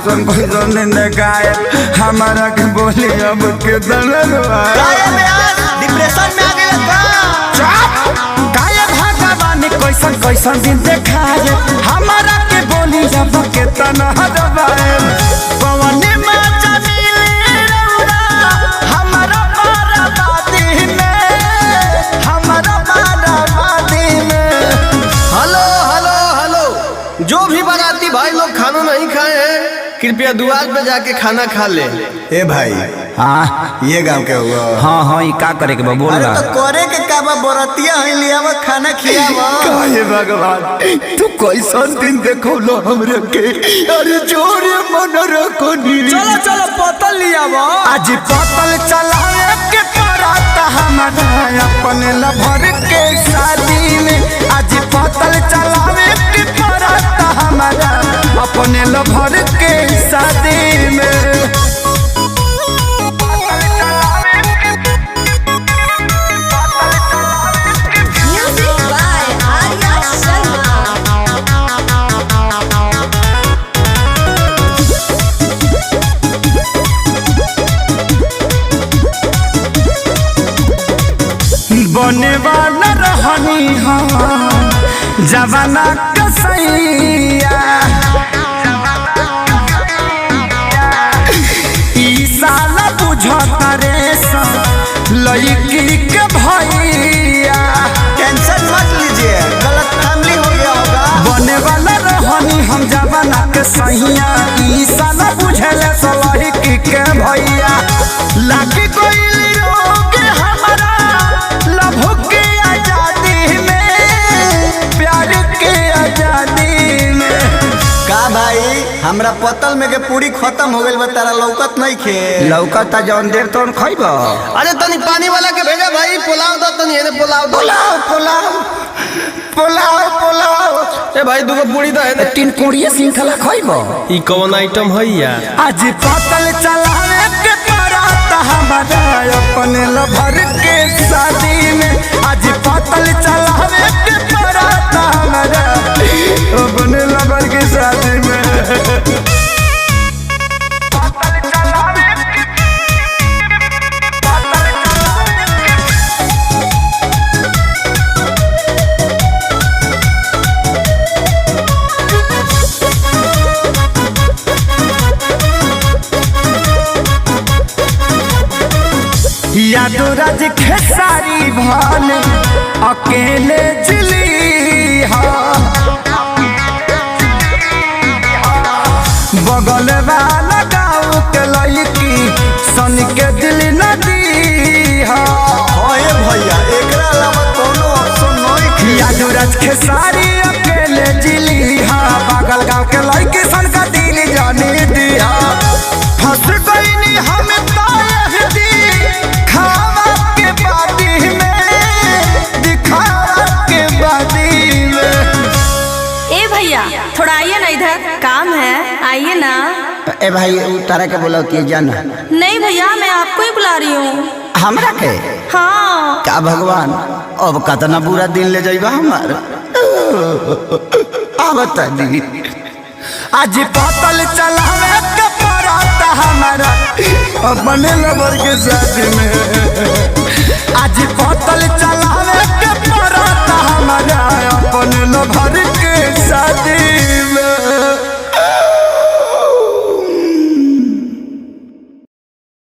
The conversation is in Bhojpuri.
कैसन कैसन देखाए हमारा के बोली अब के डिप्रेशन में आ गए भगवान कैसन कैसन दिन देखाए हमारा के बोली अब के तना दबाए पवन माचा मिले रौरा हमारा बाराबादी में हमारा बाराबादी में। हेलो हेलो हेलो, जो भी बाराती भाई लोग खाना नहीं खाए हैं कृपया द्वार पे जाके खाना खा ले। ए भाई हाँ ये गांव के हुआ। हाँ हाँ ये का करे के बा बोल रहा तो करे के का बा बरतिया है लियावा खाना खियावा। काहे भगवान तू कैसन दिन देखो लो हमरे के अरे जोरे मन रखो नी चलो चलो पतल लियावा। आज पतल चलावे के पराता हमारा अपने लभर के शादी में आज पतल चलावे के पराता हमारा अपने लभर के शादी में। बने वाला रहनी हम जवाना कसैया ई साला बुझता रे लड़की के भैया। टेंशन मत लीजिए, गलत फैमिली हो गया होगा। बने वाला रहनी हम जवाना कसैया ई साला बुझले लड़की के भैया लागी कोई हमारा लभो के आजादी में प्यार के आजादी में। का भाई हमरा पतल में के पूरी खत्म हो गइल बा, तारा लौकत नहीं खे। लौकता जौन देर तौन खइबा। अरे तनी पानी वाला के भेजा भाई, पुलाव दो तनी एने पुलाव दो। पुलाव पुलाव पुलाव पुलाव ए भाई दुगो पूरी दो एने। तीन कोड़िए सिंखला खइबा। ई कौन आइटम है यार? आज पतल चलावे के पराता हमारा अपने लभर के शादी में आज पतल चलावे के पराता हमारा अपने लभर के शादी में। यादो राज खेसारी भान अकेले जिली बगल वाला गाँव के लड़की सन के दिल नदी ओए भैया एकरा अलावा कोनो ऑप्शन नहीं। यादो राज खेसारी अकेले जिली बगल गाँव के लड़की सन का दिल जाने दिया फंस गई हम थोड़ा आइए ना इधर, काम है, आइए ना। ए भाई तारा के बोला कि जाना नहीं भैया मैं आपको ही बुला रही हूँ। हमरा के? हाँ का भगवान अब कतना बुरा दिन ले जाइबा हमार बता दी। आज पतल चलावे के पराता हमारा अपने लवर के साथ में।